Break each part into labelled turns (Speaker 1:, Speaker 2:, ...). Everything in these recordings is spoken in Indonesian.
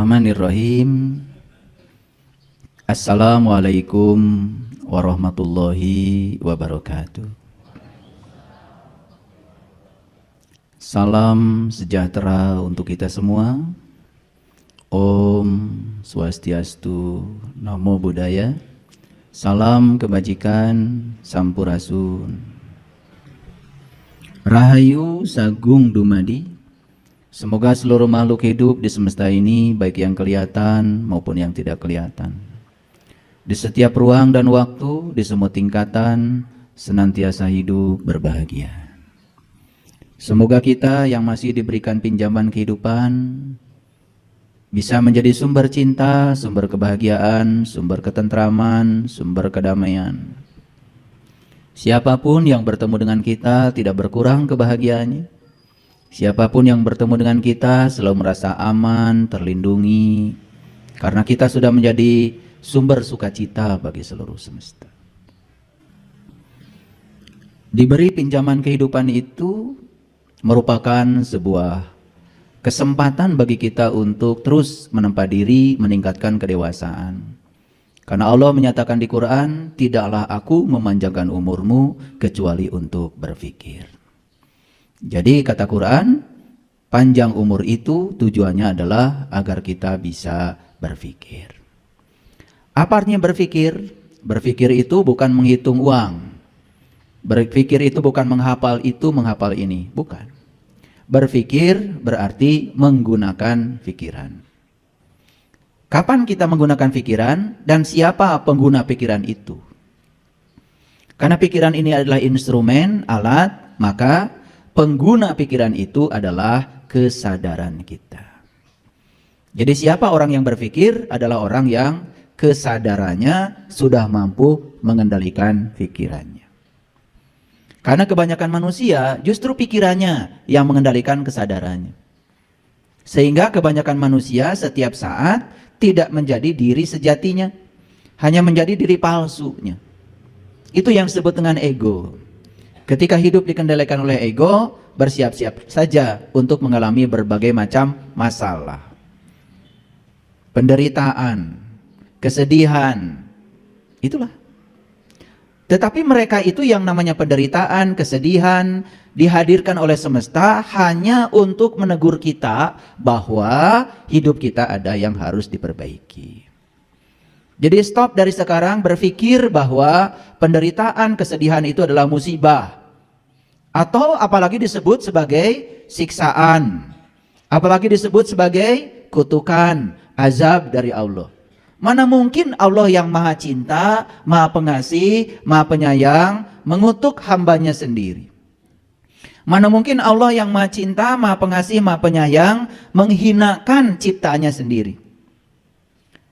Speaker 1: Bismillahirrahmanirrahim. Assalamualaikum warahmatullahi wabarakatuh. Salam sejahtera untuk kita semua. Om Swastiastu, Namo Buddhaya. Salam kebajikan, Sampurasun. Rahayu Sagung Dumadi. Semoga seluruh makhluk hidup di semesta ini, baik yang kelihatan maupun yang tidak kelihatan, di setiap ruang dan waktu, di semua tingkatan, senantiasa hidup berbahagia. Semoga kita yang masih diberikan pinjaman kehidupan bisa menjadi sumber cinta, sumber kebahagiaan, sumber ketentraman, sumber kedamaian. Siapapun yang bertemu dengan kita tidak berkurang kebahagiaannya. Siapapun yang bertemu dengan kita selalu merasa aman, terlindungi, karena kita sudah menjadi sumber sukacita bagi seluruh semesta. Diberi pinjaman kehidupan itu merupakan sebuah kesempatan bagi kita untuk terus menempa diri, meningkatkan kedewasaan. Karena Allah menyatakan di Quran, tidaklah aku memanjangkan umurmu kecuali untuk berpikir. Jadi kata Quran, panjang umur itu tujuannya adalah agar kita bisa berpikir. Apa artinya berpikir? Berpikir itu bukan menghitung uang. Berpikir itu bukan menghafal itu, menghafal ini. Bukan. Berpikir berarti menggunakan pikiran. Kapan kita menggunakan pikiran dan siapa pengguna pikiran itu? Karena pikiran ini adalah instrumen, alat, maka pengguna pikiran itu adalah kesadaran kita. Jadi siapa orang yang berpikir adalah orang yang kesadarannya sudah mampu mengendalikan pikirannya. Karena kebanyakan manusia justru pikirannya yang mengendalikan kesadarannya. Sehingga kebanyakan manusia setiap saat tidak menjadi diri sejatinya, hanya menjadi diri palsunya. Itu yang disebut dengan ego. Ketika hidup dikendalikan oleh ego, bersiap-siap saja untuk mengalami berbagai macam masalah. Penderitaan, kesedihan, itulah. Tetapi mereka itu yang namanya penderitaan, kesedihan, dihadirkan oleh semesta hanya untuk menegur kita bahwa hidup kita ada yang harus diperbaiki. Jadi stop dari sekarang berpikir bahwa penderitaan, kesedihan itu adalah musibah. Atau apalagi disebut sebagai siksaan. Apalagi disebut sebagai kutukan, azab dari Allah. Mana mungkin Allah yang maha cinta, maha pengasih, maha penyayang, mengutuk hambanya sendiri. Mana mungkin Allah yang maha cinta, maha pengasih, maha penyayang, menghinakan ciptaannya sendiri.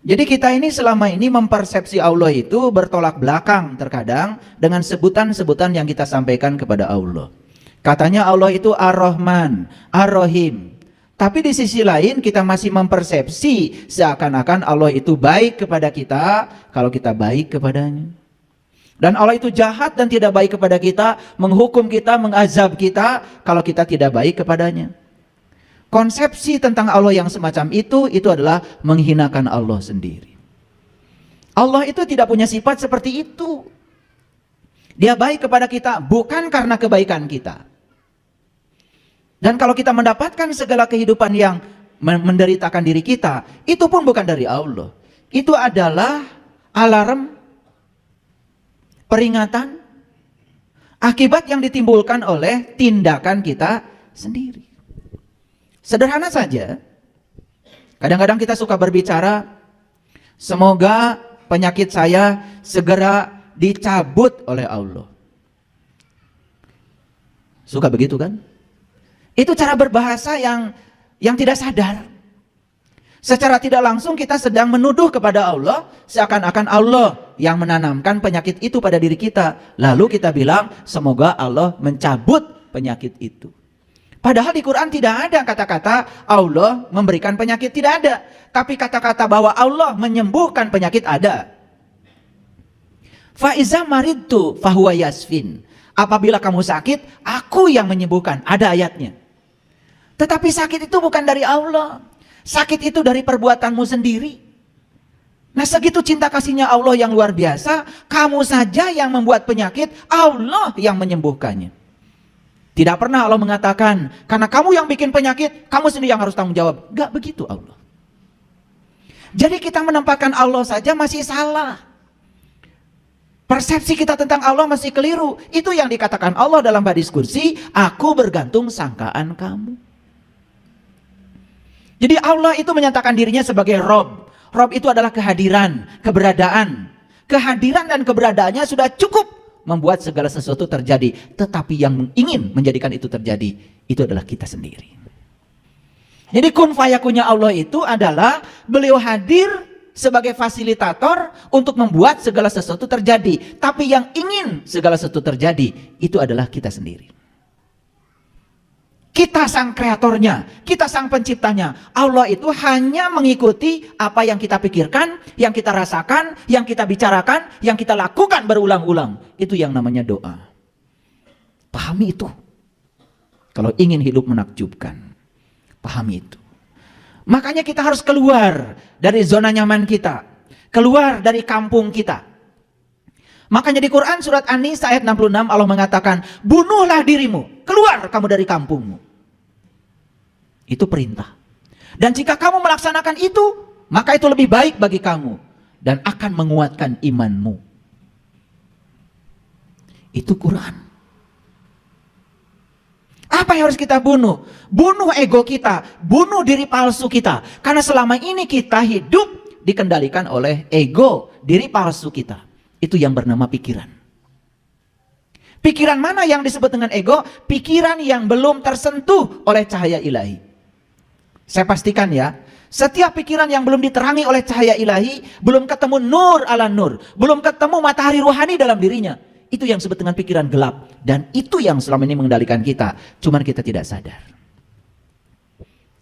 Speaker 1: Jadi kita ini selama ini mempersepsi Allah itu bertolak belakang terkadang dengan sebutan-sebutan yang kita sampaikan kepada Allah. Katanya Allah itu Ar-Rahman, Ar-Rahim. Tapi di sisi lain kita masih mempersepsi seakan-akan Allah itu baik kepada kita kalau kita baik kepadanya. Dan Allah itu jahat dan tidak baik kepada kita, menghukum kita, mengazab kita kalau kita tidak baik kepadanya. Konsepsi tentang Allah yang semacam itu adalah menghinakan Allah sendiri. Allah itu tidak punya sifat seperti itu. Dia baik kepada kita bukan karena kebaikan kita. Dan kalau kita mendapatkan segala kehidupan yang menderitakan diri kita, itu pun bukan dari Allah. Itu adalah alarm, peringatan, akibat yang ditimbulkan oleh tindakan kita sendiri. Sederhana saja, kadang-kadang kita suka berbicara, semoga penyakit saya segera dicabut oleh Allah. Suka begitu kan? Itu cara berbahasa yang tidak sadar. Secara tidak langsung kita sedang menuduh kepada Allah, seakan-akan Allah yang menanamkan penyakit itu pada diri kita. Lalu kita bilang, semoga Allah mencabut penyakit itu. Padahal di Quran tidak ada kata-kata Allah memberikan penyakit, tidak ada. Tapi kata-kata bahwa Allah menyembuhkan penyakit ada. Faiza maridtu fahuwa yasfin. Apabila kamu sakit, aku yang menyembuhkan. Ada ayatnya. Tetapi sakit itu bukan dari Allah. Sakit itu dari perbuatanmu sendiri. Nah, segitu cinta kasihnya Allah yang luar biasa, kamu saja yang membuat penyakit, Allah yang menyembuhkannya. Tidak pernah Allah mengatakan, karena kamu yang bikin penyakit, kamu sendiri yang harus tanggung jawab. Gak begitu Allah. Jadi kita menempatkan Allah saja masih salah. Persepsi kita tentang Allah masih keliru. Itu yang dikatakan Allah dalam hadis kursi, aku bergantung sangkaan kamu. Jadi Allah itu menyatakan dirinya sebagai Rob. Rob itu adalah kehadiran, keberadaan. Kehadiran dan keberadaannya sudah cukup membuat segala sesuatu terjadi. Tetapi yang ingin menjadikan itu terjadi, itu adalah kita sendiri. Jadi kun fayakunnya Allah itu adalah beliau hadir sebagai fasilitator untuk membuat segala sesuatu terjadi. Tapi yang ingin segala sesuatu terjadi, itu adalah kita sendiri. Kita sang kreatornya, kita sang penciptanya. Allah itu hanya mengikuti apa yang kita pikirkan, yang kita rasakan, yang kita bicarakan, yang kita lakukan berulang-ulang. Itu yang namanya doa. Pahami itu. Kalau ingin hidup menakjubkan, pahami itu. Makanya kita harus keluar dari zona nyaman kita. Keluar dari kampung kita. Makanya di Quran surat An-Nisa ayat 66 Allah mengatakan, bunuhlah dirimu, keluar kamu dari kampungmu. Itu perintah. Dan jika kamu melaksanakan itu, maka itu lebih baik bagi kamu dan akan menguatkan imanmu. Itu Quran. Apa yang harus kita bunuh? Bunuh ego kita, bunuh diri palsu kita. Karena selama ini kita hidup dikendalikan oleh ego, diri palsu kita. Itu yang bernama pikiran. Pikiran mana yang disebut dengan ego? Pikiran yang belum tersentuh oleh cahaya ilahi. Saya pastikan ya, setiap pikiran yang belum diterangi oleh cahaya ilahi, belum ketemu nur ala nur, belum ketemu matahari rohani dalam dirinya, itu yang disebut dengan pikiran gelap. Dan itu yang selama ini mengendalikan kita, cuman kita tidak sadar.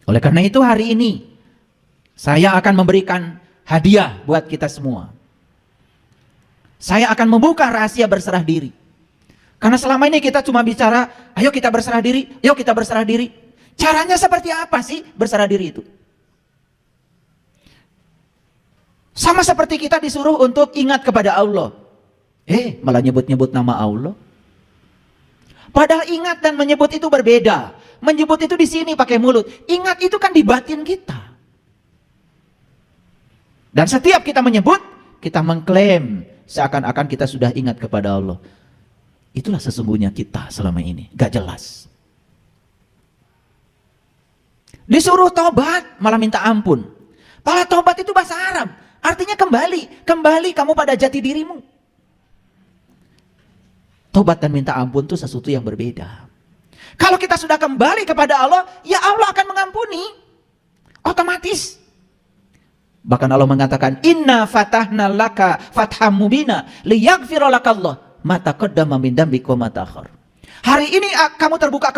Speaker 1: Oleh karena itu hari ini, saya akan memberikan hadiah buat kita semua. Saya akan membuka rahasia berserah diri. Karena selama ini kita cuma bicara, ayo kita berserah diri, ayo kita berserah diri. Caranya seperti apa sih berserah diri itu? Sama seperti kita disuruh untuk ingat kepada Allah. Malah nyebut-nyebut nama Allah. Padahal ingat dan menyebut itu berbeda. Menyebut itu di sini pakai mulut. Ingat itu kan di batin kita. Dan setiap kita menyebut, kita mengklaim seakan-akan kita sudah ingat kepada Allah. Itulah sesungguhnya kita selama ini. Gak jelas. Disuruh tobat, malah minta ampun. Padahal tobat itu bahasa Arab. Artinya kembali. Kembali kamu pada jati dirimu. Tobat dan minta ampun itu sesuatu yang berbeda. Kalau kita sudah kembali kepada Allah, ya Allah akan mengampuni. Otomatis. Bahkan Allah mengatakan, Inna fatahna laka fatham mubina liyaghfira lakallah ma taqaddama min dzambika wa ma ta'akhkhar. Hari ini kamu terbuka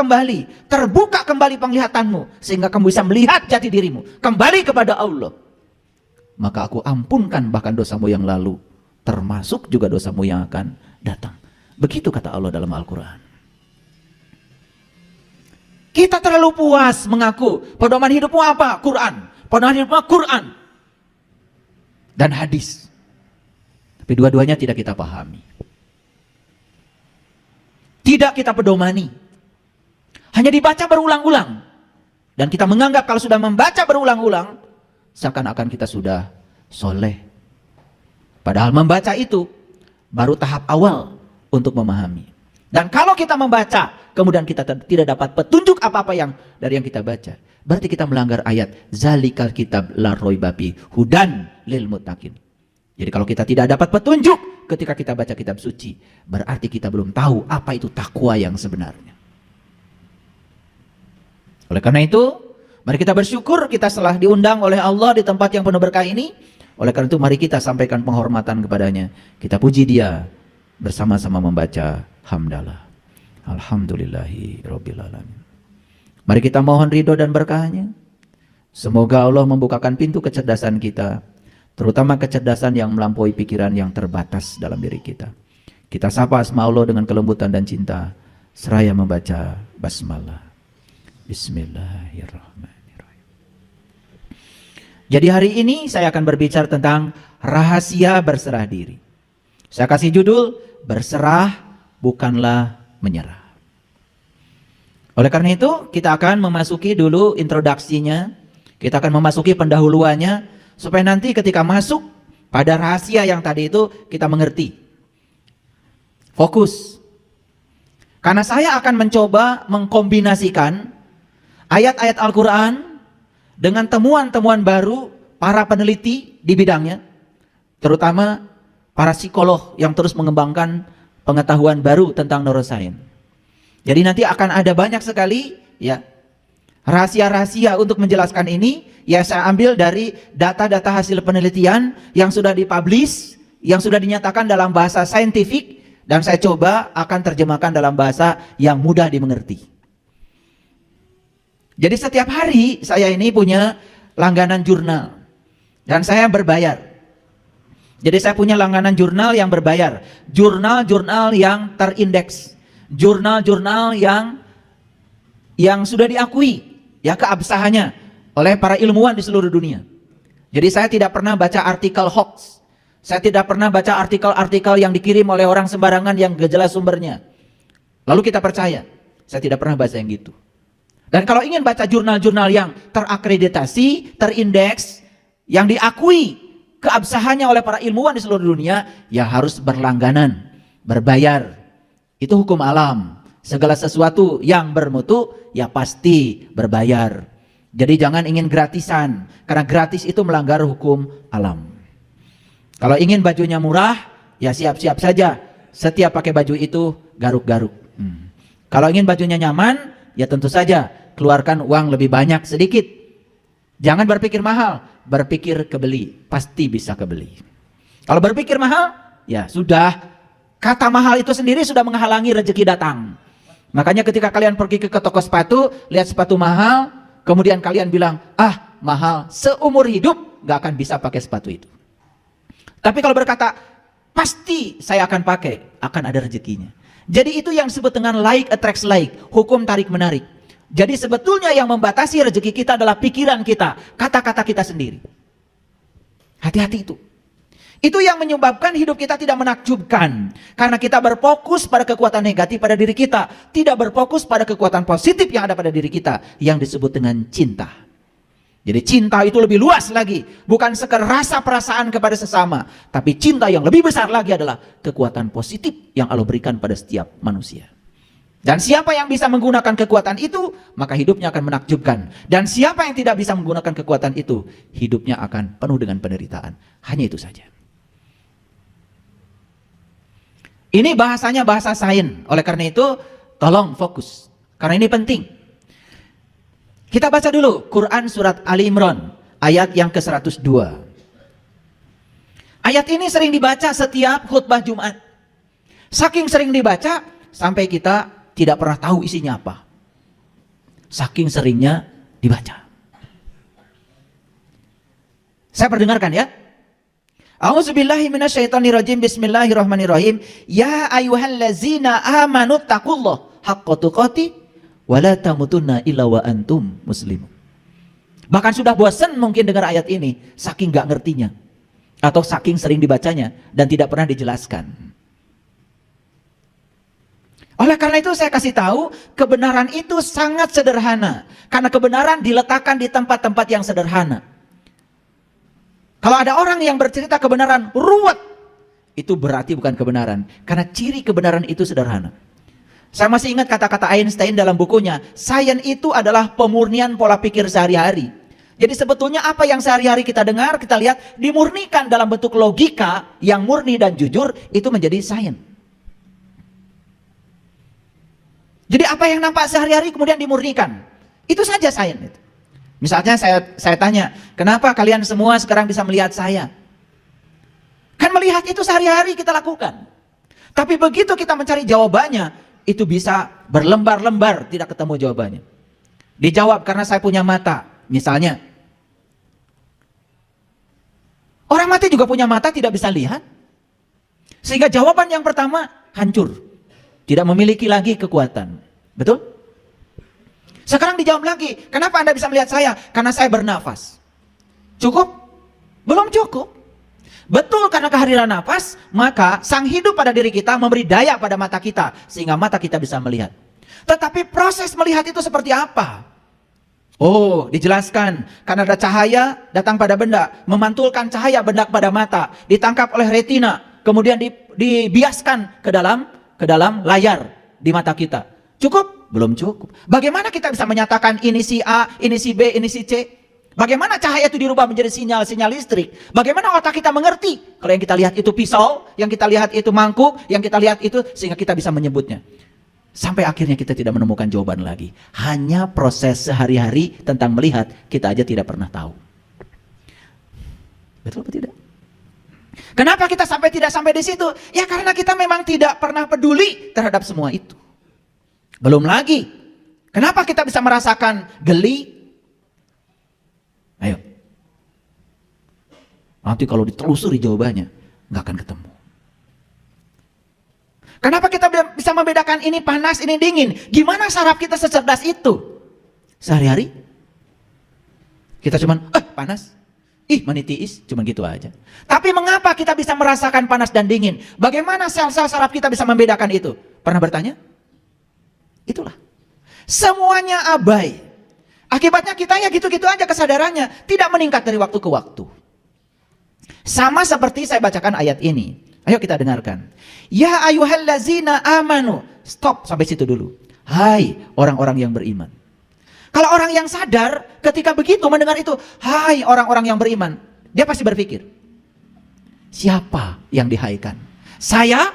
Speaker 1: kembali penglihatanmu sehingga kamu bisa melihat jati dirimu, kembali kepada Allah. Maka aku ampunkan bahkan dosamu yang lalu, termasuk juga dosamu yang akan datang. Begitu kata Allah dalam Al-Quran. Kita terlalu puas mengaku pedoman hidupmu apa? Quran. Pedoman hidupmu Quran dan hadis. Tapi dua-duanya tidak kita pahami. Tidak kita pedomani. Hanya dibaca berulang-ulang. Dan kita menganggap kalau sudah membaca berulang-ulang, seakan-akan kita sudah soleh. Padahal membaca itu baru tahap awal untuk memahami. Dan kalau kita membaca, kemudian kita tidak dapat petunjuk apa-apa dari yang kita baca, berarti kita melanggar ayat zalikal kitab la raiba fi hudan lil muttaqin. Jadi kalau kita tidak dapat petunjuk ketika kita baca kitab suci, berarti kita belum tahu apa itu takwa yang sebenarnya. Oleh karena itu, mari kita bersyukur kita telah diundang oleh Allah di tempat yang penuh berkah ini. Oleh karena itu mari kita sampaikan penghormatan kepadanya. Kita puji dia bersama-sama membaca hamdalah. Alhamdulillahi rabbil alamin. Mari kita mohon ridho dan berkahnya. Semoga Allah membukakan pintu kecerdasan kita, terutama kecerdasan yang melampaui pikiran yang terbatas dalam diri kita. Kita sapa asma Allah dengan kelembutan dan cinta, seraya membaca basmalah. Bismillahirrahmanirrahim. Jadi hari ini saya akan berbicara tentang rahasia berserah diri. Saya kasih judul, berserah bukanlah menyerah. Oleh karena itu, kita akan memasuki dulu introduksinya. Kita akan memasuki pendahuluannya, supaya nanti ketika masuk pada rahasia yang tadi itu, kita mengerti. Fokus. Karena saya akan mencoba mengkombinasikan ayat-ayat Al-Quran dengan temuan-temuan baru para peneliti di bidangnya, terutama para psikolog yang terus mengembangkan pengetahuan baru tentang neuroscience. Jadi nanti akan ada banyak sekali ya rahasia-rahasia untuk menjelaskan ini. Ya, saya ambil dari data-data hasil penelitian yang sudah dipublish, yang sudah dinyatakan dalam bahasa saintifik, dan saya coba akan terjemahkan dalam bahasa yang mudah dimengerti. Jadi setiap hari saya ini punya langganan jurnal, dan saya berbayar. Jadi saya punya langganan jurnal yang berbayar, jurnal-jurnal yang terindeks, jurnal-jurnal yang sudah diakui ya keabsahannya oleh para ilmuwan di seluruh dunia. Jadi saya tidak pernah baca artikel hoax. Saya tidak pernah baca artikel-artikel yang dikirim oleh orang sembarangan yang gak jelas sumbernya. Lalu kita percaya. Saya tidak pernah baca yang gitu. Dan kalau ingin baca jurnal-jurnal yang terakreditasi, terindeks, yang diakui keabsahannya oleh para ilmuwan di seluruh dunia, ya harus berlangganan, berbayar. Itu hukum alam. Segala sesuatu yang bermutu, ya pasti berbayar. Jadi jangan ingin gratisan, karena gratis itu melanggar hukum alam. Kalau ingin bajunya murah, ya siap-siap saja. Setiap pakai baju itu garuk-garuk. Kalau ingin bajunya nyaman, ya tentu saja keluarkan uang lebih banyak sedikit. Jangan berpikir mahal, berpikir kebeli, pasti bisa kebeli. Kalau berpikir mahal, ya sudah, kata mahal itu sendiri sudah menghalangi rezeki datang. Makanya ketika kalian pergi ke toko sepatu, lihat sepatu mahal, kemudian kalian bilang, ah mahal, seumur hidup gak akan bisa pakai sepatu itu. Tapi kalau berkata, pasti saya akan pakai, akan ada rezekinya. Jadi itu yang disebut dengan like attracts like, hukum tarik menarik. Jadi sebetulnya yang membatasi rezeki kita adalah pikiran kita, kata-kata kita sendiri. Hati-hati itu. Itu yang menyebabkan hidup kita tidak menakjubkan. Karena kita berfokus pada kekuatan negatif pada diri kita. Tidak berfokus pada kekuatan positif yang ada pada diri kita. Yang disebut dengan cinta. Jadi cinta itu lebih luas lagi. Bukan sekedar rasa perasaan kepada sesama. Tapi cinta yang lebih besar lagi adalah kekuatan positif yang Allah berikan pada setiap manusia. Dan siapa yang bisa menggunakan kekuatan itu, maka hidupnya akan menakjubkan. Dan siapa yang tidak bisa menggunakan kekuatan itu, hidupnya akan penuh dengan penderitaan. Hanya itu saja. Ini bahasanya bahasa sains. Oleh karena itu, tolong fokus. Karena ini penting. Kita baca dulu Quran surat Ali Imran, ayat yang ke-102. Ayat ini sering dibaca setiap khutbah Jumat. Saking sering dibaca, sampai kita tidak pernah tahu isinya apa. Saking seringnya dibaca. Saya perdengarkan ya. A'udzubillahi minasyaitonirrajim. Bismillahirrahmanirrahim. Ya ayyuhallazina amanu taqullaha haqqa tuqatih wa la tamutunna illa wa antum muslimun. Bahkan sudah bosan mungkin dengar ayat ini, saking gak ngertinya atau saking sering dibacanya dan tidak pernah dijelaskan. Oleh karena itu saya kasih tahu, kebenaran itu sangat sederhana. Karena kebenaran diletakkan di tempat-tempat yang sederhana. Kalau ada orang yang bercerita kebenaran ruwet, itu berarti bukan kebenaran. Karena ciri kebenaran itu sederhana. Saya masih ingat kata-kata Einstein dalam bukunya, sains itu adalah pemurnian pola pikir sehari-hari. Jadi sebetulnya apa yang sehari-hari kita dengar, kita lihat, dimurnikan dalam bentuk logika yang murni dan jujur, itu menjadi sains. Jadi apa yang nampak sehari-hari kemudian dimurnikan. Itu saja sains. Misalnya saya tanya, kenapa kalian semua sekarang bisa melihat saya? Kan melihat itu sehari-hari kita lakukan. Tapi begitu kita mencari jawabannya, itu bisa berlembar-lembar tidak ketemu jawabannya. Dijawab karena saya punya mata, misalnya. Orang mati juga punya mata, tidak bisa lihat. Sehingga jawaban yang pertama hancur. Tidak memiliki lagi kekuatan. Betul? Sekarang dijawab lagi, kenapa Anda bisa melihat saya? Karena saya bernafas. Cukup? Belum cukup. Betul, karena kehadiran nafas, maka sang hidup pada diri kita memberi daya pada mata kita, sehingga mata kita bisa melihat. Tetapi proses melihat itu seperti apa? Oh, dijelaskan, karena ada cahaya datang pada benda, memantulkan cahaya benda pada mata, ditangkap oleh retina, kemudian dibiaskan ke dalam layar di mata kita. Cukup? Belum cukup. Bagaimana kita bisa menyatakan ini si A, ini si B, ini si C? Bagaimana cahaya itu dirubah menjadi sinyal listrik? Bagaimana otak kita mengerti? Kalau yang kita lihat itu pisau, yang kita lihat itu mangkuk, yang kita lihat itu, sehingga kita bisa menyebutnya. Sampai akhirnya kita tidak menemukan jawaban lagi. Hanya proses sehari-hari tentang melihat, kita aja tidak pernah tahu. Betul atau tidak? Kenapa kita tidak sampai di situ? Ya karena kita memang tidak pernah peduli terhadap semua itu. Belum lagi, kenapa kita bisa merasakan geli? Ayo. Nanti kalau ditelusuri jawabannya, nggak akan ketemu. Kenapa kita bisa membedakan ini panas, ini dingin? Gimana saraf kita secerdas itu? Sehari-hari kita cuman, panas, menitiis, cuman gitu aja. Tapi mengapa kita bisa merasakan panas dan dingin? Bagaimana sel-sel saraf kita bisa membedakan itu? Pernah bertanya? Itulah. Semuanya abai. Akibatnya kita ya gitu-gitu aja kesadarannya, tidak meningkat dari waktu ke waktu. Sama seperti saya bacakan ayat ini. Ayo kita dengarkan. Ya ayyuhallazina amanu. Stop sampai situ dulu. Hai orang-orang yang beriman. Kalau orang yang sadar ketika begitu mendengar itu, hai orang-orang yang beriman, dia pasti berpikir, siapa yang dihaikan? Saya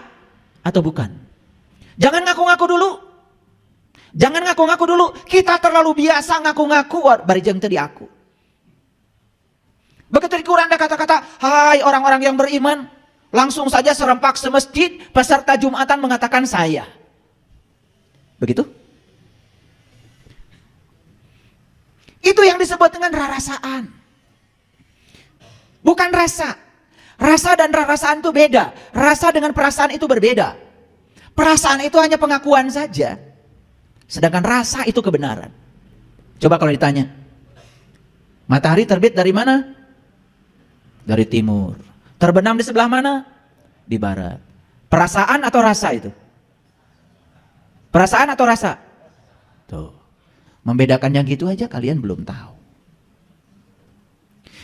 Speaker 1: atau bukan? Jangan ngaku-ngaku dulu. Jangan ngaku-ngaku dulu. Kita terlalu biasa ngaku-ngaku bari jeung teu diaku. Begitu dikurang ada kata-kata, hai orang-orang yang beriman, langsung saja serempak semasjid peserta Jumatan mengatakan saya. Begitu? Itu yang disebut dengan rarasaan. Bukan rasa. Rasa dan rarasaan itu beda. Rasa dengan perasaan itu berbeda. Perasaan itu hanya pengakuan saja. Sedangkan rasa itu kebenaran. Coba kalau ditanya, matahari terbit dari mana? Dari timur. Terbenam di sebelah mana? Di barat. Perasaan atau rasa itu? Perasaan atau rasa? Tuh. Membedakan yang gitu aja kalian belum tahu.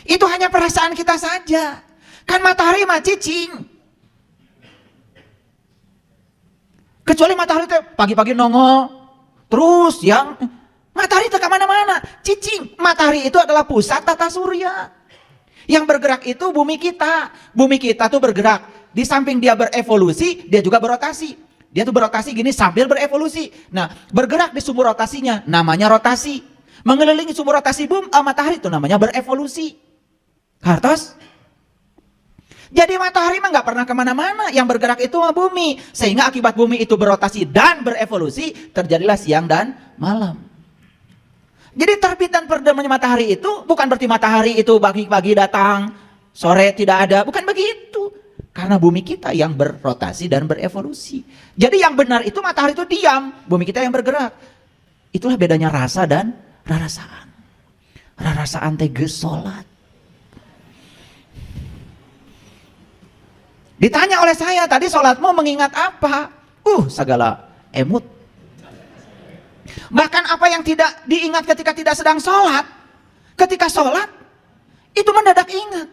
Speaker 1: Itu hanya perasaan kita saja. Kan matahari mah cicing. Kecuali matahari itu pagi-pagi nongol. Terus yang matahari itu kemana-mana. Cicing. Matahari itu adalah pusat tata surya. Yang bergerak itu bumi kita. Bumi kita tuh bergerak. Di samping dia berevolusi, dia juga berotasi. Dia tuh berotasi gini sambil berevolusi. Nah, bergerak di sumber rotasinya namanya rotasi. Mengelilingi sumber rotasi matahari itu namanya berevolusi. Hartos? Jadi matahari mah nggak pernah kemana-mana. Yang bergerak itu bumi. Sehingga akibat bumi itu berotasi dan berevolusi, terjadilah siang dan malam. Jadi terbit dan terdamnya matahari itu bukan berarti matahari itu pagi-pagi datang, sore tidak ada. Bukan begitu. Karena bumi kita yang berrotasi dan berevolusi. Jadi yang benar itu matahari itu diam, bumi kita yang bergerak. Itulah bedanya rasa dan rarasaan. Rarasaan teh geus salat. Ditanya oleh saya tadi, sholatmu mengingat apa? Segala emut. Bahkan apa yang tidak diingat ketika tidak sedang sholat, ketika sholat itu mendadak ingat.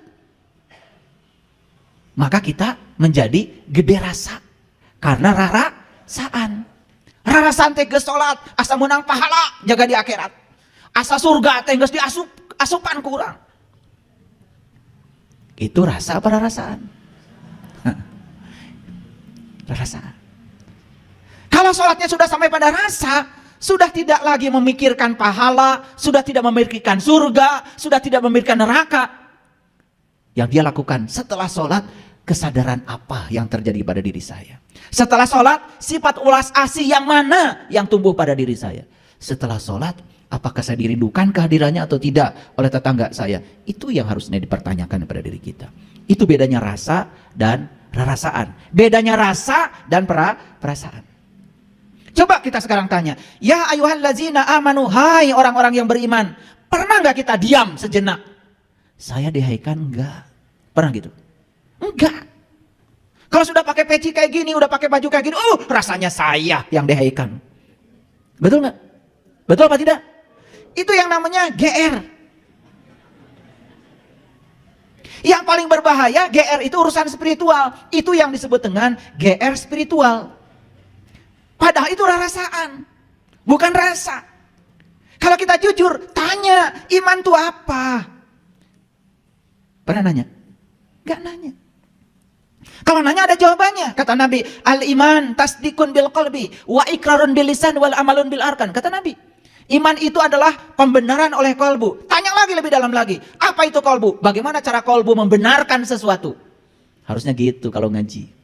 Speaker 1: Maka kita menjadi gede rasa karena rarasaan. Rarasaan teh geus sholat, asa menang pahala jaga di akhirat. Asa surga teh geus asupan kurang. Itu rasa apa rarasaan? Rasa. Kalau sholatnya sudah sampai pada rasa, sudah tidak lagi memikirkan pahala, sudah tidak memikirkan surga, sudah tidak memikirkan neraka. Yang dia lakukan setelah sholat, kesadaran apa yang terjadi pada diri saya. Setelah sholat, sifat ulas asih yang mana yang tumbuh pada diri saya. Setelah sholat, apakah saya dirindukan kehadirannya atau tidak oleh tetangga saya. Itu yang harusnya dipertanyakan pada diri kita. Itu bedanya rasa dan rarasaan. Bedanya rasa dan perasaan. Coba kita sekarang tanya, ya ayyuhallazina amanu, hai orang-orang yang beriman, pernah nggak kita diam sejenak saya dihaikan enggak? Pernah gitu? Enggak. Kalau sudah pakai peci kayak gini, udah pakai baju kayak gini, rasanya saya yang dihaikan. Betul nggak? Betul apa tidak? Itu yang namanya GR. Yang paling berbahaya, GR itu urusan spiritual. Itu yang disebut dengan GR spiritual. Padahal itu rasaan, bukan rasa. Kalau kita jujur, tanya, iman itu apa? Pernah nanya? Gak nanya. Kalau nanya ada jawabannya. Kata Nabi, al-iman tasdikun bil qalbi wa ikrarun bil lisan wal amalun bil arkan. Kata Nabi, iman itu adalah pembenaran oleh kolbu. Tanya lagi lebih dalam lagi. Apa itu kolbu? Bagaimana cara kolbu membenarkan sesuatu? Harusnya gitu kalau ngaji.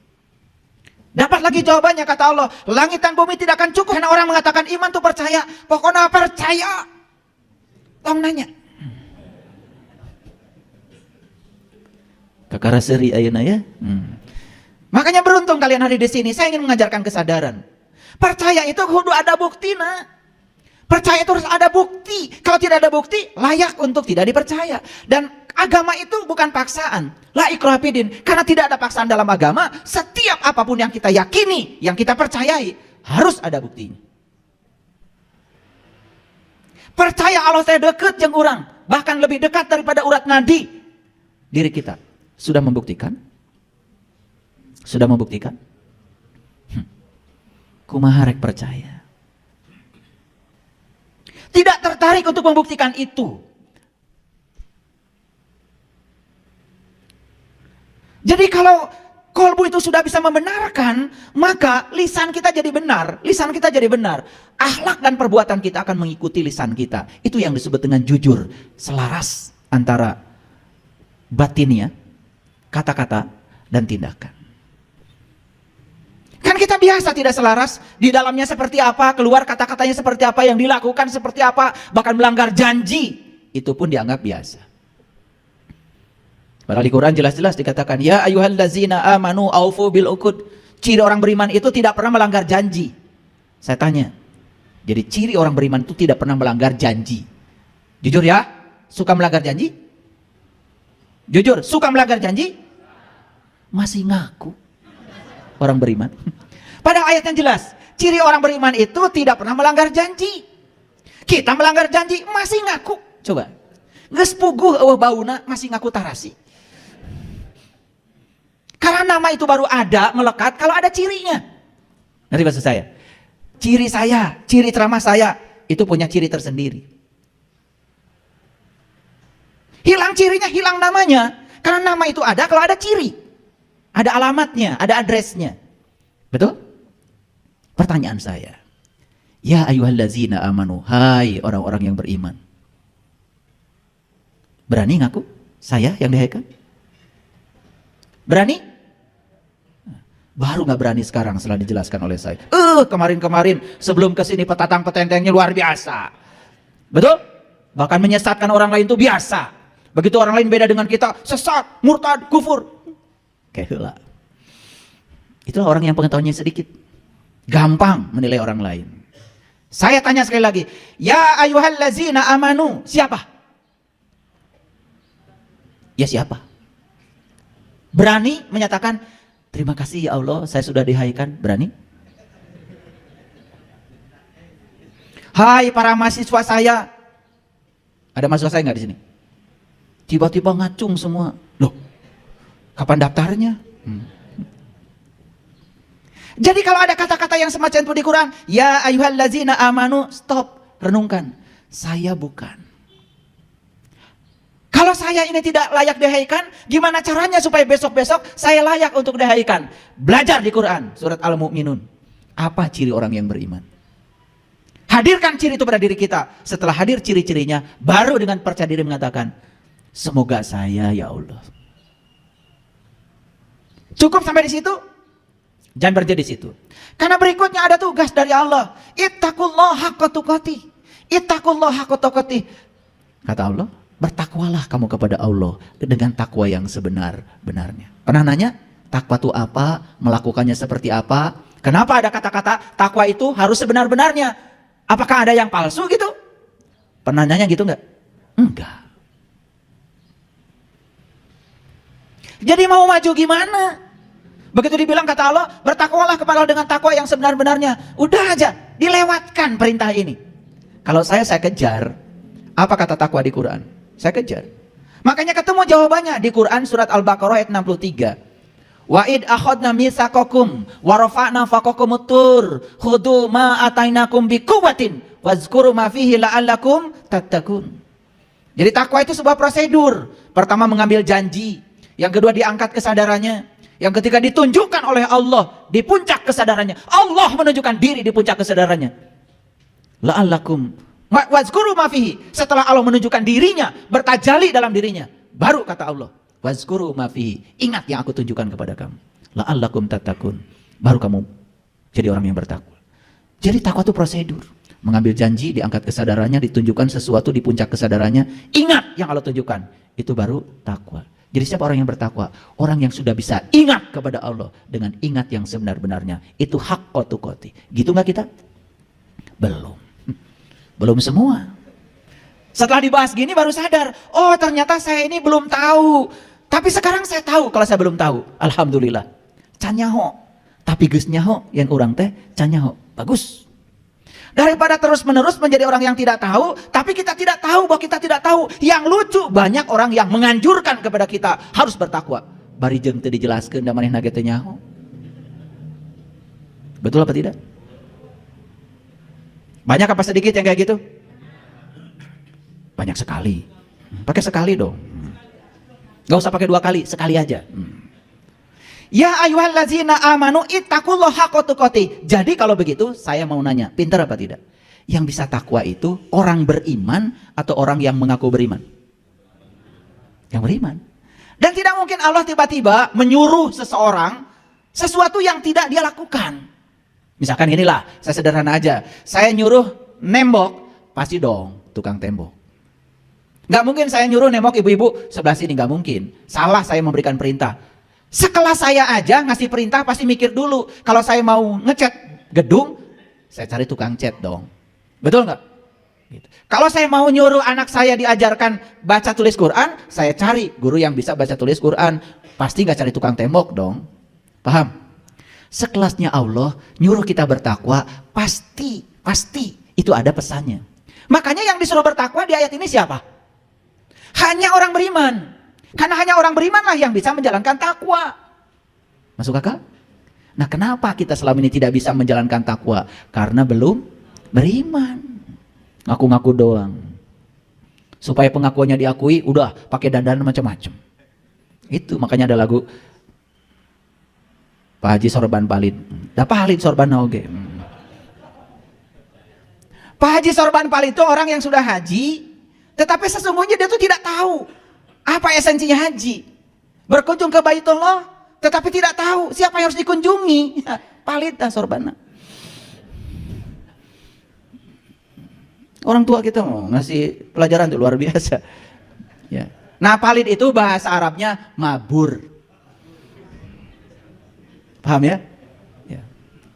Speaker 1: Dapat lagi jawabannya, kata Allah, langit dan bumi tidak akan cukup. Karena orang mengatakan iman itu percaya. Pokoknya percaya. Tong nanya. Kakara seri ayeuna ya. Makanya beruntung kalian hari di sini. Saya ingin mengajarkan kesadaran. Percaya itu kudu ada bukti, nah. Percaya itu harus ada bukti. Kalau tidak ada bukti, layak untuk tidak dipercaya. Dan agama itu bukan paksaan. La ikraha fid-din. Karena tidak ada paksaan dalam agama, setiap apapun yang kita yakini, yang kita percayai, harus ada buktinya. Percaya Allah teh dekat jeung urang, bahkan lebih dekat daripada urat nadi. Diri kita sudah membuktikan? Sudah membuktikan? Kumaha rek percaya? Tidak tertarik untuk membuktikan itu. Jadi kalau kolbu itu sudah bisa membenarkan, maka lisan kita jadi benar. Lisan kita jadi benar. Akhlak dan perbuatan kita akan mengikuti lisan kita. Itu yang disebut dengan jujur. Selaras antara batinnya, kata-kata, dan tindakan. Kan kita biasa tidak selaras, di dalamnya seperti apa, keluar kata-katanya seperti apa, yang dilakukan seperti apa, bahkan melanggar janji, itu pun dianggap biasa. Padahal di Quran jelas-jelas dikatakan, ya ayyuhallazina amanu aufu bil uqud. Ciri orang beriman itu tidak pernah melanggar janji. Saya tanya, jadi ciri orang beriman itu tidak pernah melanggar janji. Jujur ya, suka melanggar janji? Jujur, suka melanggar janji? Masih ngaku orang beriman. Padahal ayat yang jelas, ciri orang beriman itu tidak pernah melanggar janji. Kita melanggar janji, masih ngaku. Coba, geus puguh eueuh bauna masih ngaku tarasi. Karena nama itu baru ada, melekat kalau ada cirinya. Nanti maksud saya, ciri saya, ciri ceramah saya, itu punya ciri tersendiri. Hilang cirinya, hilang namanya. Karena nama itu ada kalau ada ciri. Ada alamatnya, ada addressnya. Betul? Pertanyaan saya. Ya ayyuhallazina amanu. Hai orang-orang yang beriman. Berani ngaku? Saya yang dihaikan? Berani? Baru gak berani sekarang setelah dijelaskan oleh saya. Kemarin-kemarin sebelum kesini petatang petentengnya luar biasa. Betul? Bahkan menyesatkan orang lain itu biasa. Begitu orang lain beda dengan kita, sesat, murtad, kufur. Kayak itulah orang yang pengetahuannya sedikit, gampang menilai orang lain. Saya tanya sekali lagi, ya ayyuhallazina amanu, siapa? Ya siapa? Berani menyatakan terima kasih ya Allah, saya sudah dihaikan? Berani? Hai para mahasiswa saya, ada mahasiswa saya nggak di sini? Tiba-tiba ngacung semua, loh. Kapan daftarnya? Jadi kalau ada kata-kata yang semacam itu di Quran, ya ayyuhallazina amanu, stop, renungkan. Saya bukan. Kalau saya ini tidak layak dihaikan, gimana caranya supaya besok-besok saya layak untuk dihaikan? Belajar di Quran, surat Al-Mu'minun. Apa ciri orang yang beriman? Hadirkan ciri itu pada diri kita. Setelah hadir ciri-cirinya, baru dengan percaya diri mengatakan, semoga saya ya Allah. Cukup sampai di situ? Jangan berhenti di situ. Karena berikutnya ada tugas dari Allah. Ittaqullaha haqqa tuqatih. Ittaqullaha haqqa tuqatih. Kata Allah, bertakwalah kamu kepada Allah dengan takwa yang sebenar-benarnya. Pernah nanya, takwa itu apa? Melakukannya seperti apa? Kenapa ada kata-kata takwa itu harus sebenar-benarnya? Apakah ada yang palsu gitu? Pernah nanya gitu enggak? Enggak. Jadi mau maju gimana? Begitu dibilang kata Allah, bertakwalah kepada Allah dengan takwa yang sebenar-benarnya. Udah aja, dilewatkan perintah ini. Kalau saya kejar, apa kata takwa di Quran? Saya kejar. Makanya ketemu jawabannya di Quran surat Al-Baqarah ayat 63. Wa id akhadna mitsaqakum wa rafa'na fawqakumut tur khudhu ma atainakum biquwwatin wazkuru ma fihi la'allakum tattaqun. Jadi takwa itu sebuah prosedur. Pertama mengambil janji, yang kedua diangkat kesadarannya, yang ketiga ditunjukkan oleh Allah di puncak kesadarannya. Allah menunjukkan diri di puncak kesadarannya. La'allakum wazkuru ma fihi. Setelah Allah menunjukkan dirinya, bertajalli dalam dirinya, baru kata Allah, wazkuru ma fihi, ingat yang aku tunjukkan kepada kamu. La'allakum tattaqun. Baru kamu jadi orang yang bertakwa. Jadi takwa itu prosedur. Mengambil janji, diangkat kesadarannya, ditunjukkan sesuatu di puncak kesadarannya, ingat yang Allah tunjukkan. Itu baru takwa. Jadi siapa orang yang bertakwa? Orang yang sudah bisa ingat kepada Allah dengan ingat yang sebenar-benarnya. Itu haqqa tuqati. Gitu nggak kita? Belum. Belum semua. Setelah dibahas gini baru sadar, oh ternyata saya ini belum tahu. Tapi sekarang saya tahu kalau saya belum tahu. Alhamdulillah. Canyaho. Tapi geus nyaho yang orang teh canyaho. Bagus. Daripada terus-menerus menjadi orang yang tidak tahu, tapi kita tidak tahu bahwa kita tidak tahu. Yang lucu, banyak orang yang menganjurkan kepada kita harus bertakwa. Bari jeung teu dijelaskeun da manehna ge teu nyaho. Betul apa tidak? Banyak apa sedikit yang kayak gitu? Banyak sekali. Pakai sekali dong. Gak usah pakai 2 kali, sekali aja. Ya ayyuhallazina amanu ittaqullaha haqqa tuqatih. Jadi kalau begitu saya mau nanya, pintar apa tidak? Yang bisa takwa itu orang beriman atau orang yang mengaku beriman? Yang beriman. Dan tidak mungkin Allah tiba-tiba menyuruh seseorang sesuatu yang tidak dia lakukan. Misalkan inilah, saya sederhana aja. Saya nyuruh nembok, pasti dong tukang tembok. Gak mungkin saya nyuruh nembok ibu-ibu sebelah sini, gak mungkin. Salah saya memberikan perintah. Sekelas saya aja ngasih perintah pasti mikir dulu. Kalau saya mau ngecat gedung, saya cari tukang cat dong. Betul nggak? Gitu. Kalau saya mau nyuruh anak saya diajarkan baca tulis Quran, saya cari guru yang bisa baca tulis Quran. Pasti nggak cari tukang tembok dong. Paham? Sekelasnya Allah nyuruh kita bertakwa, pasti itu ada pesannya. Makanya yang disuruh bertakwa di ayat ini siapa? Hanya orang beriman. Karena hanya orang berimanlah yang bisa menjalankan takwa. Masuk akal? Nah, kenapa kita selama ini tidak bisa menjalankan takwa? Karena belum beriman. Ngaku-ngaku doang. Supaya pengakuannya diakui, udah pakai dandan macam-macam. Itu makanya ada lagu Pak Haji Sorban Palid. Da Palid Sorban oge. Pak Haji Sorban Palid itu orang yang sudah haji, tetapi sesungguhnya dia tuh tidak tahu apa esensinya haji. Berkunjung ke Baitullah, tetapi tidak tahu siapa yang harus dikunjungi. Palit dah sorbana. Orang tua kita mau ngasih pelajaran tuh luar biasa. Ya. Nah, palit itu bahasa Arabnya mabur. Paham ya? Ya.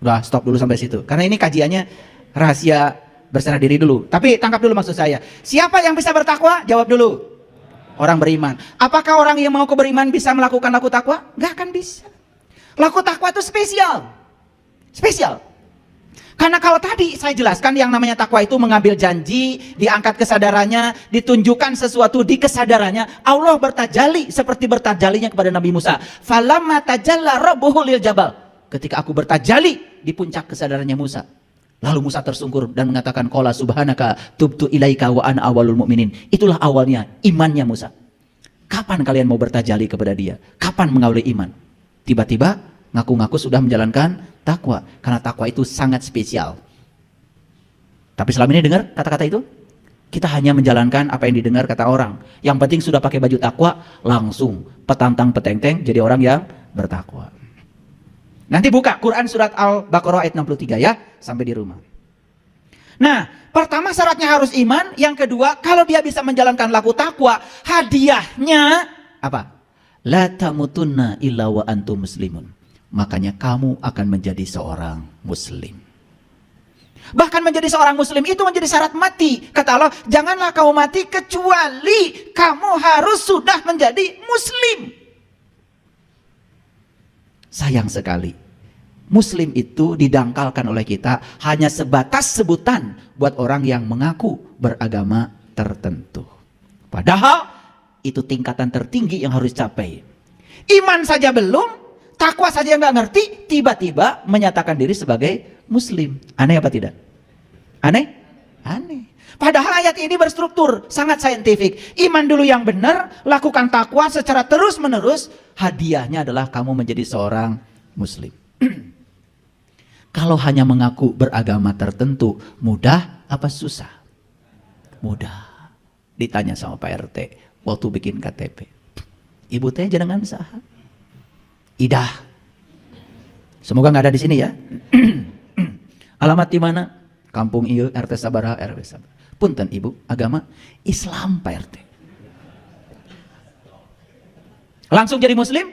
Speaker 1: Udah stop dulu sampai situ. Karena ini kajiannya rahasia berserah diri dulu. Tapi tangkap dulu maksud saya. Siapa yang bisa bertakwa? Jawab dulu. Orang beriman. Apakah orang yang mau beriman bisa melakukan laku takwa? Gak akan bisa. Laku takwa itu spesial. Spesial. Karena kalau tadi saya jelaskan yang namanya takwa itu mengambil janji, diangkat kesadarannya, ditunjukkan sesuatu di kesadarannya. Allah bertajalli seperti bertajallinya kepada Nabi Musa. Falamma tajalla rabbuhu lil jabal. Ketika aku bertajalli di puncak kesadarannya Musa. Lalu Musa tersungkur dan mengatakan, qala subhanaka tubtu ilaika wa ana awwalul mu'minin. Itulah awalnya imannya Musa. Kapan kalian mau bertajalli kepada dia? Kapan mengawali iman? Tiba-tiba ngaku-ngaku sudah menjalankan takwa. Karena takwa itu sangat spesial. Tapi selama ini dengar kata-kata itu? Kita hanya menjalankan apa yang didengar kata orang. Yang penting sudah pakai baju takwa, langsung petantang petenteng jadi orang yang bertakwa. Nanti buka Quran surat Al-Baqarah ayat 63 ya, sampai di rumah. Nah, pertama syaratnya harus iman, yang kedua kalau dia bisa menjalankan laku takwa, hadiahnya apa? La tamutunna illa wa antum muslimun. Makanya kamu akan menjadi seorang muslim. Bahkan menjadi seorang muslim itu menjadi syarat mati. Kata Allah, janganlah kamu mati kecuali kamu harus sudah menjadi muslim. Sayang sekali, Muslim itu didangkalkan oleh kita hanya sebatas sebutan buat orang yang mengaku beragama tertentu. Padahal itu tingkatan tertinggi yang harus dicapai. Iman saja belum, takwa saja nggak ngerti, tiba-tiba menyatakan diri sebagai Muslim. Aneh apa tidak? Aneh? Aneh. Padahal ayat ini berstruktur, sangat saintifik. Iman dulu yang benar, lakukan takwa secara terus-menerus. Hadiahnya adalah kamu menjadi seorang Muslim. Kalau hanya mengaku beragama tertentu, mudah apa susah? Mudah. Ditanya sama Pak RT waktu bikin KTP. Ibu teh jenengan saha? Idah. Semoga nggak ada di sini ya. Alamat di mana? Kampung ieu RT sabaraha RW sabaraha. Punten ibu, agama Islam Pak RT. Langsung jadi Muslim?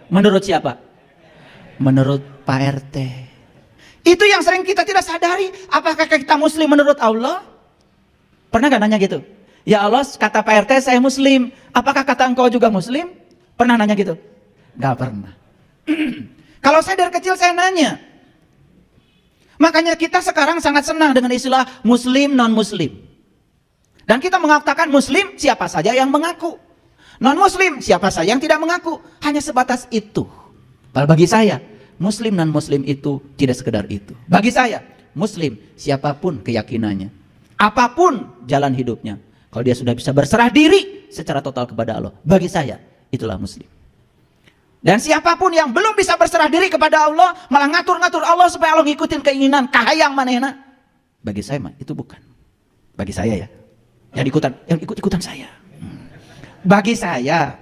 Speaker 1: Menurut siapa? Menurut Pak RT. Itu yang sering kita tidak sadari. Apakah kita Muslim menurut Allah? Pernah gak nanya gitu? Ya Allah, kata Pak RT saya Muslim. Apakah kata engkau juga Muslim? Pernah nanya gitu? Gak pernah. Kalau saya dari kecil saya nanya. Makanya kita sekarang sangat senang dengan istilah Muslim, non-Muslim. Dan kita mengatakan Muslim siapa saja yang mengaku. Non-Muslim siapa saja yang tidak mengaku. Hanya sebatas itu. Bagi saya, Muslim, non-Muslim itu tidak sekedar itu. Bagi saya, Muslim siapapun keyakinannya. Apapun jalan hidupnya. Kalau dia sudah bisa berserah diri secara total kepada Allah. Bagi saya, itulah Muslim. Dan siapapun yang belum bisa berserah diri kepada Allah, malah ngatur-ngatur Allah supaya Allah ngikutin keinginan kahayang manehna. Bagi saya mah itu bukan. Bagi saya ya. Yang ikut-ikutan saya. Bagi saya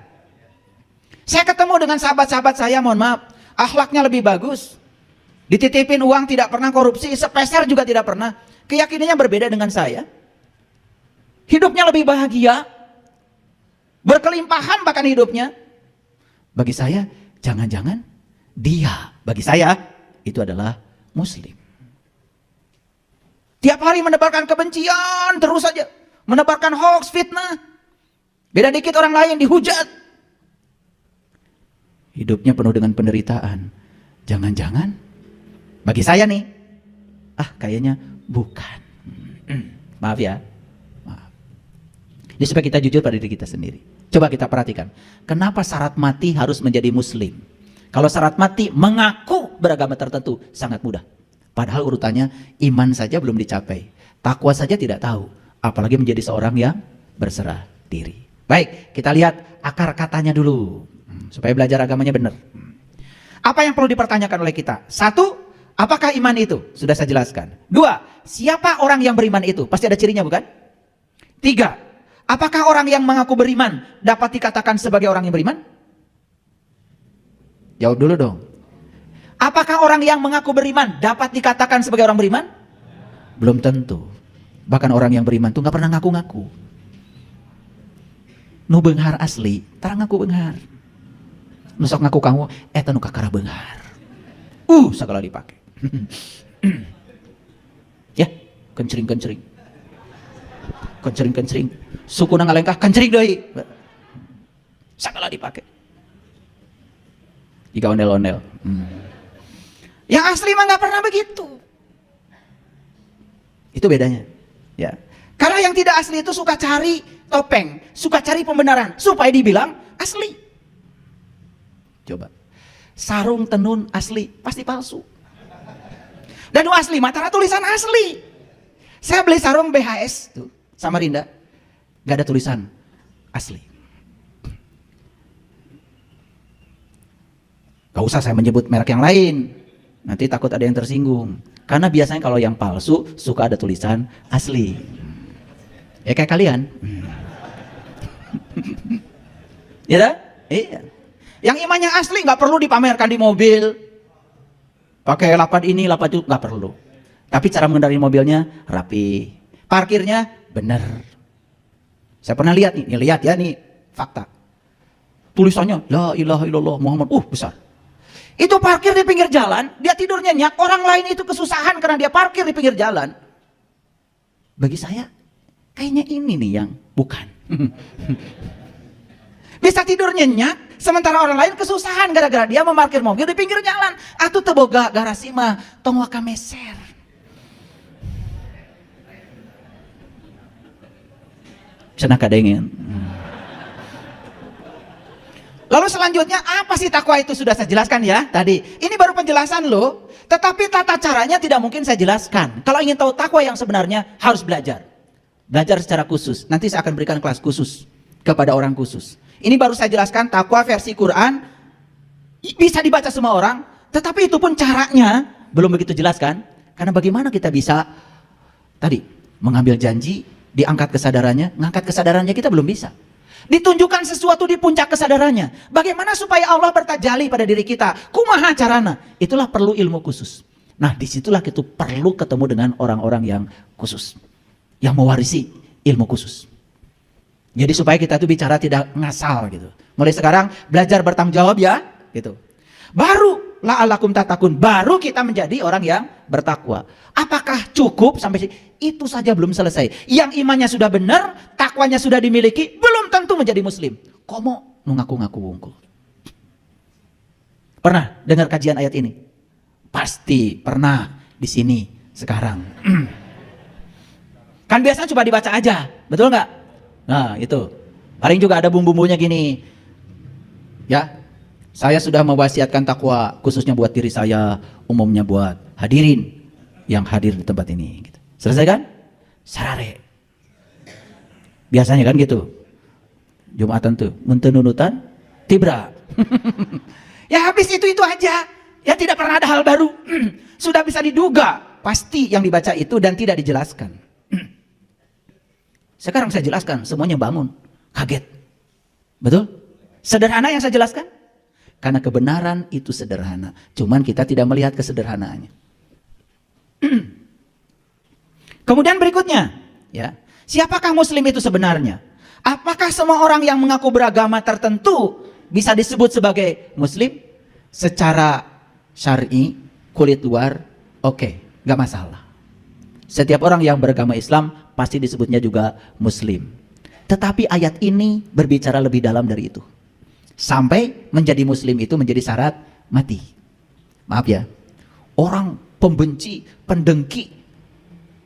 Speaker 1: ketemu dengan sahabat-sahabat saya, mohon maaf, akhlaknya lebih bagus. Dititipin uang tidak pernah korupsi, sepeser juga tidak pernah. Keyakinannya berbeda dengan saya. Hidupnya lebih bahagia. Berkelimpahan bahkan hidupnya. Bagi saya, jangan-jangan dia, bagi saya, itu adalah Muslim. Tiap hari menebarkan kebencian, terus saja. Menebarkan hoax, fitnah. Beda dikit orang lain dihujat. Hidupnya penuh dengan penderitaan. Jangan-jangan, bagi saya nih, kayaknya bukan. Maaf ya. Maaf. Jadi supaya kita jujur pada diri kita sendiri. Coba kita perhatikan, kenapa syarat mati harus menjadi Muslim? Kalau syarat mati mengaku beragama tertentu, sangat mudah. Padahal urutannya iman saja belum dicapai. Takwa saja tidak tahu. Apalagi menjadi seorang yang berserah diri. Baik, kita lihat akar katanya dulu. Supaya belajar agamanya benar. Apa yang perlu dipertanyakan oleh kita? Satu, apakah iman itu? Sudah saya jelaskan. Dua, siapa orang yang beriman itu? Pasti ada cirinya bukan? Tiga, apakah orang yang mengaku beriman dapat dikatakan sebagai orang yang beriman? Jawab dulu dong. Apakah orang yang mengaku beriman dapat dikatakan sebagai orang beriman? Belum tentu. Bahkan orang yang beriman itu gak pernah ngaku-ngaku. Nu beunghar asli, tara ngaku beunghar. Nu sok ngaku kamu, eta nu kakara beunghar. Sagala dipake. Ya, kencering-kencering. Kencering-kencering. Suku na ngalengkah kencering deui. Sagala dipake. Jika ondel-ondel. Yang asli mah nggak pernah begitu. Itu bedanya. Ya. Karena yang tidak asli itu suka cari topeng, suka cari pembenaran supaya dibilang asli. Coba. Sarung tenun asli pasti palsu. Dan asli mata tulisan asli. Saya beli sarung BHS tuh Samarinda, nggak ada tulisan asli. Gak usah saya menyebut merek yang lain, nanti takut ada yang tersinggung. Karena biasanya kalau yang palsu suka ada tulisan asli. Ya kayak kalian. Ya dah? Iya. Yang imannya asli nggak perlu dipamerkan di mobil. Pakai lapat ini, lapat itu nggak perlu. Tapi cara mengendarai mobilnya rapi. Parkirnya benar. Saya pernah lihat nih, lihat ya nih fakta. Tulisannya La ilaha illallah Muhammad besar. Itu parkir di pinggir jalan, dia tidur nyenyak, orang lain itu kesusahan karena dia parkir di pinggir jalan. Bagi saya, kayaknya ini nih yang bukan. Bisa tidur nyenyak, Sementara orang lain kesusahan gara-gara dia memarkir mobil di pinggir jalan. Atuh teu boga garasi mah tong waka meser. Cenah kadengen. Lalu selanjutnya apa sih takwa itu sudah saya jelaskan ya tadi. Ini baru penjelasan loh. Tetapi tata caranya tidak mungkin saya jelaskan. Kalau ingin tahu takwa yang sebenarnya harus belajar. Belajar secara khusus. Nanti saya akan berikan kelas khusus kepada orang khusus. Ini baru saya jelaskan takwa versi Quran. Bisa dibaca semua orang. Tetapi itu pun caranya belum begitu jelas kan. Karena bagaimana kita bisa tadi mengambil janji, diangkat kesadarannya. Ngangkat kesadarannya kita belum bisa. Ditunjukkan sesuatu di puncak kesadarannya. Bagaimana supaya Allah bertajali pada diri kita? Kumaha carana? Itulah perlu ilmu khusus. Nah, disitulah kita perlu ketemu dengan orang-orang yang khusus, yang mewarisi ilmu khusus. Jadi supaya kita tuh bicara tidak ngasal gitu. Mulai sekarang belajar bertanggung jawab ya, gitu. Baru la'alakum tatakun, baru kita menjadi orang yang bertakwa. Apakah cukup sampai sini? Itu saja belum selesai. Yang imannya sudah benar, takwanya sudah dimiliki, belum tentu menjadi muslim. Komo ngaku-ngaku wungkul. Pernah dengar kajian ayat ini? Pasti pernah di sini sekarang. Kan biasanya coba dibaca aja, betul nggak? Nah itu, paling juga ada bumbu-bumbunya gini. Ya, saya sudah mewasiatkan takwa khususnya buat diri saya, umumnya buat hadirin yang hadir di tempat ini. Gitu. Selesai kan? Sarare. Biasanya kan gitu. Jumatan tuh, muntenunutan, tibra. Ya habis itu aja. Ya tidak pernah ada hal baru. Sudah bisa diduga. Pasti yang dibaca itu dan tidak dijelaskan. Sekarang saya jelaskan, semuanya bangun. Kaget. Betul? Sederhana yang saya jelaskan? Karena kebenaran itu sederhana. Cuman kita tidak melihat kesederhanaannya. Kemudian berikutnya, ya, siapakah muslim itu sebenarnya? Apakah semua orang yang mengaku beragama tertentu bisa disebut sebagai muslim? Secara syar'i, kulit luar, oke, nggak masalah. Setiap orang yang beragama Islam pasti disebutnya juga muslim. Tetapi ayat ini berbicara lebih dalam dari itu. Sampai menjadi muslim itu menjadi syarat mati. Maaf ya, orang pembenci, pendengki,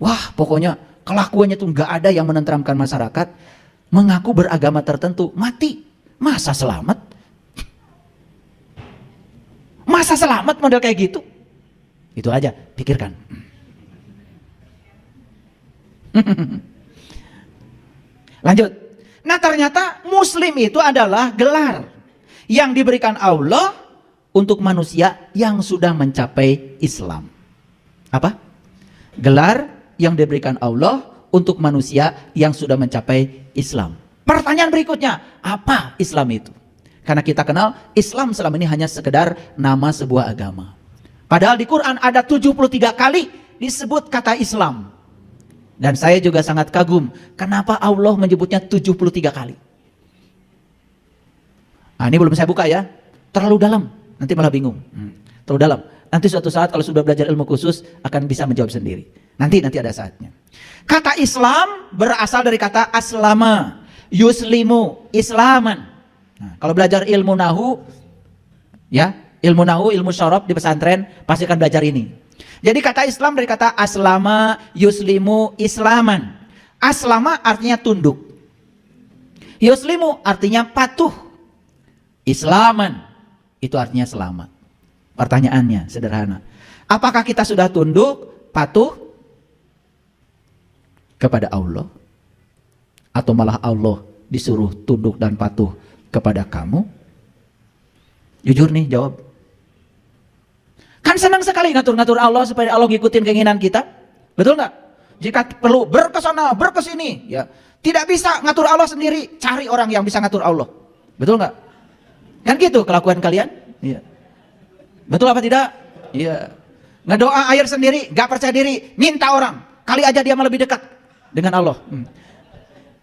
Speaker 1: wah pokoknya kelakuannya tuh nggak ada yang menenteramkan masyarakat, mengaku beragama tertentu, mati. Masa selamat? Masa selamat model kayak gitu? Itu aja, pikirkan. Lanjut. Nah ternyata muslim itu adalah gelar yang diberikan Allah untuk manusia yang sudah mencapai Islam. Apa? Gelar yang diberikan Allah untuk manusia yang sudah mencapai Islam. Pertanyaan berikutnya, apa Islam itu? Karena kita kenal Islam selama ini hanya sekedar nama sebuah agama. Padahal di Quran ada 73 kali disebut kata Islam. Dan saya juga sangat kagum, kenapa Allah menyebutnya 73 kali. Nah ini belum saya buka ya, terlalu dalam, nanti malah bingung. Terlalu dalam, nanti suatu saat kalau sudah belajar ilmu khusus akan bisa menjawab sendiri. Nanti ada saatnya. Kata Islam berasal dari kata aslama, yuslimu, islaman. Nah, kalau belajar ilmu nahu, ya ilmu nahu, ilmu syarab di pesantren pasti akan belajar ini. Jadi kata Islam dari kata aslama, yuslimu, islaman. Aslama artinya tunduk. Yuslimu artinya patuh. Islaman itu artinya selamat. Pertanyaannya sederhana. Apakah kita sudah tunduk, patuh kepada Allah? Atau malah Allah disuruh tunduk dan patuh kepada kamu? Jujur nih jawab. Kan senang sekali ngatur-ngatur Allah supaya Allah ngikutin keinginan kita. Betul nggak? Jika perlu berkesana, berkesini, ya. Tidak bisa ngatur Allah sendiri, cari orang yang bisa ngatur Allah. Betul nggak? Kan gitu kelakuan kalian? Iya. Betul apa tidak? Iya. Ngedoa air sendiri, nggak percaya diri, minta orang. Kali aja dia malah lebih dekat dengan Allah.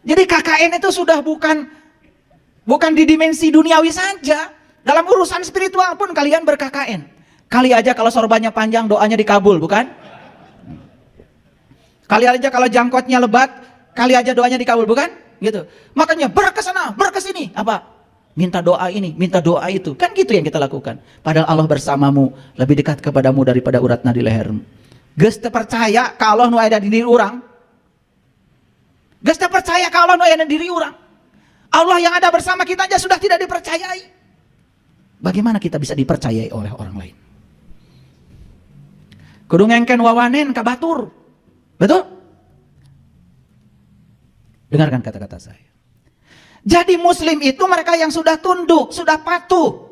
Speaker 1: Jadi KKN itu sudah bukan di dimensi duniawi saja. Dalam urusan spiritual pun kalian ber-KKN. Kali aja kalau sorbannya panjang doanya dikabul, bukan? Kali aja kalau jangkotnya lebat, kali aja doanya dikabul, bukan? Gitu. Makanya berkesana, berkesini, apa? minta doa ini, minta doa itu. Kan gitu yang kita lakukan. Padahal Allah bersamamu, lebih dekat kepadamu daripada urat nadi lehermu. Geus teu percaya ka Allah nu aya di diri urang. Geus teu percaya ka Allah nu aya di diri urang. Allah yang ada bersama kita aja sudah tidak dipercayai. Bagaimana kita bisa dipercayai oleh orang lain? Kudu ngengken wawanen ka batur. Betul? Dengarkan kata-kata saya. Jadi muslim itu mereka yang sudah tunduk, sudah patuh.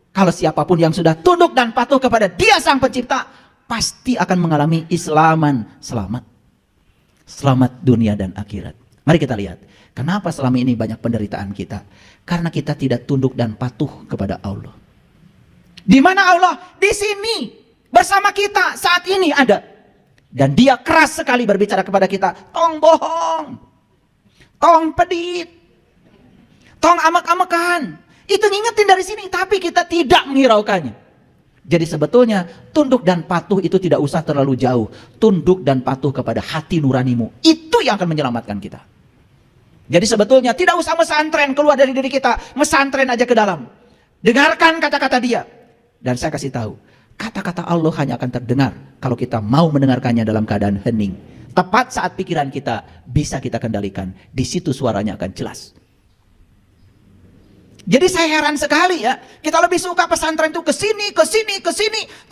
Speaker 1: Kalau siapapun yang sudah tunduk dan patuh kepada Dia Sang Pencipta, pasti akan mengalami islaman, selamat. Selamat dunia dan akhirat. Mari kita lihat, kenapa selama ini banyak penderitaan kita? Karena kita tidak tunduk dan patuh kepada Allah. Di mana Allah? Di sini, bersama kita saat ini ada. Dan Dia keras sekali berbicara kepada kita, tong bohong, tong pedit, tong amek-amekan. Itu ngingetin dari sini, tapi kita tidak menghiraukannya. Jadi sebetulnya tunduk dan patuh itu tidak usah terlalu jauh. Tunduk dan patuh kepada hati nuranimu, itu yang akan menyelamatkan kita. Jadi sebetulnya tidak usah mesantren keluar dari diri kita, mesantren aja ke dalam. Dengarkan kata-kata Dia. Dan saya kasih tahu, kata-kata Allah hanya akan terdengar kalau kita mau mendengarkannya dalam keadaan hening. Tepat saat pikiran kita bisa kita kendalikan, di situ suaranya akan jelas. Jadi saya heran sekali ya, kita lebih suka pesantren itu ke sini,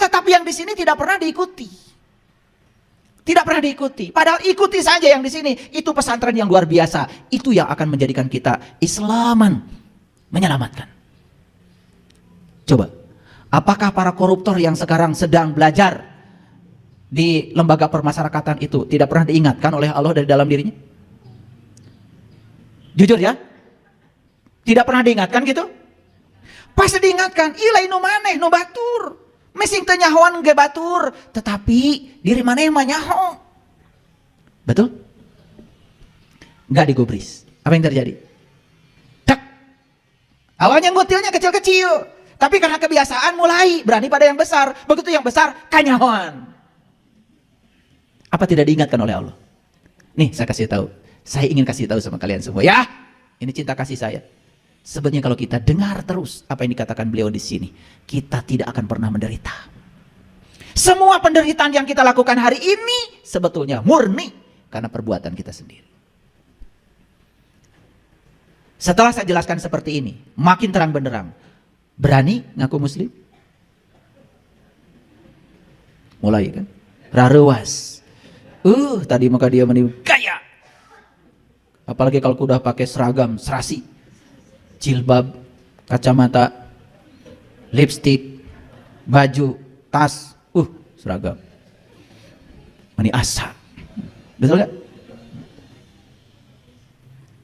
Speaker 1: tetapi yang di sini tidak pernah diikuti. Tidak pernah diikuti. Padahal ikuti saja yang di sini. Itu pesantren yang luar biasa. Itu yang akan menjadikan kita islaman, menyelamatkan. Coba, apakah para koruptor yang sekarang sedang belajar di lembaga permasyarakatan itu tidak pernah diingatkan oleh Allah dari dalam dirinya? Jujur ya, tidak pernah diingatkan gitu? Pasti diingatkan, ilai nu maneh nu batur, mesing teu nyahoan ge batur, tetapi diri maneh mah nyaho. Betul? Enggak digubris. Apa yang terjadi? Tak. Awalnya ngutilnya kecil-kecil, tapi karena kebiasaan mulai berani pada yang besar. Begitu yang besar kanyahoan. Apa tidak diingatkan oleh Allah? Nih saya kasih tahu. Saya ingin kasih tahu sama kalian semua ya. Ini cinta kasih saya. Sebenarnya kalau kita dengar terus apa yang dikatakan beliau di sini, kita tidak akan pernah menderita. Semua penderitaan yang kita lakukan hari ini sebetulnya murni karena perbuatan kita sendiri. Setelah saya jelaskan seperti ini, makin terang benderang. Berani ngaku muslim? Mulai kan? Rarewas. Tadi maka dia menipu gaya. Apalagi kalau udah pakai seragam, serasi. Jilbab, kacamata, lipstik, baju, tas, seragam. Mani asa. Betul gak?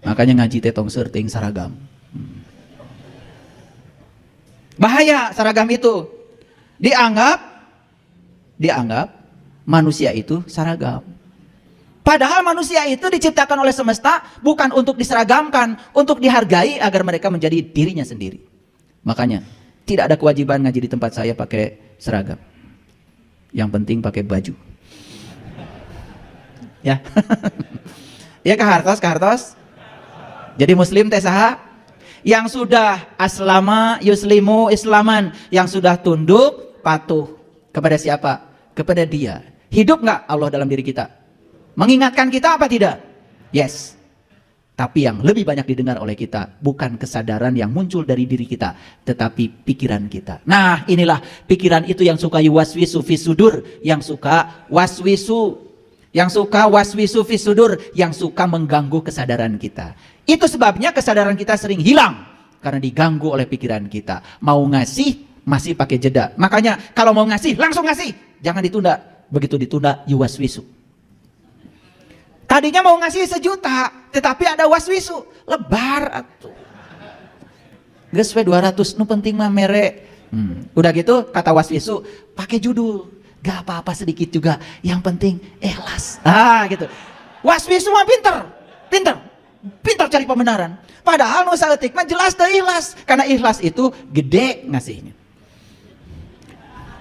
Speaker 1: Makanya ngaji tetong serting seragam. Bahaya seragam itu. Dianggap manusia itu seragam. Padahal manusia itu diciptakan oleh semesta bukan untuk diseragamkan, untuk dihargai agar mereka menjadi dirinya sendiri. Makanya tidak ada kewajiban ngaji di tempat saya pakai seragam. Yang penting pakai baju. Ya. Ya kahartos. Jadi muslim teh saha? Yang sudah aslama yuslimu islaman, yang sudah tunduk patuh kepada siapa? Kepada Dia. Hidup nggak Allah dalam diri kita? Mengingatkan kita apa tidak? Yes. Tapi yang lebih banyak didengar oleh kita bukan kesadaran yang muncul dari diri kita, tetapi pikiran kita. Nah, inilah pikiran itu yang suka waswisu fisudur, yang suka waswisu fisudur, yang suka mengganggu kesadaran kita. Itu sebabnya kesadaran kita sering hilang karena diganggu oleh pikiran kita. Mau ngasih masih pakai jeda. Makanya kalau mau ngasih langsung ngasih, jangan ditunda. Begitu ditunda yuwaswisu. Tadinya mau ngasih 1 juta, tetapi ada waswisu, lebar atuh. Geus we 200, nu penting mah mere. Udah gitu kata waswisu, pakai judul. Gak apa-apa sedikit juga, yang penting ikhlas. Gitu. Waswisu mah pinter cari pembenaran. Padahal nu saeutik mah jelas teu ikhlas, karena ikhlas itu gede ngasihnya.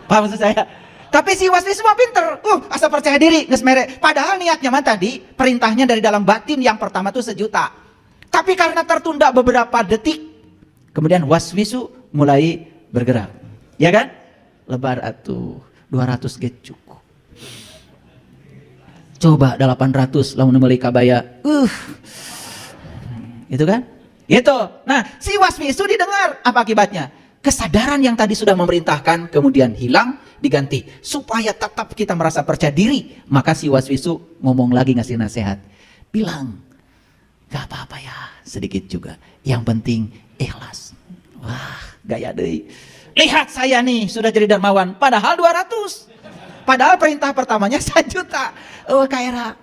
Speaker 1: Paham maksud saya? Tapi si waswisu mah pinter, asal percaya diri, geus mere. Padahal niatnya mah tadi, perintahnya dari dalam batin yang pertama tuh 1 juta. Tapi karena tertunda beberapa detik, Kemudian waswisu mulai bergerak. Ya kan? Lebar atuh 200 ge cukup. Coba 800 lamun meuli kabaya. Itu kan? Itu. Nah, si waswisu didengar, apa akibatnya? Kesadaran yang tadi sudah memerintahkan kemudian hilang, diganti. Supaya tetap kita merasa percaya diri, maka si waswisu ngomong lagi, ngasih nasihat. Bilang, gak apa-apa ya, sedikit juga. Yang penting ikhlas. Wah, gaya deui. Lihat saya nih sudah jadi dermawan, padahal 200. Padahal perintah pertamanya 1 juta. Oh, kaira.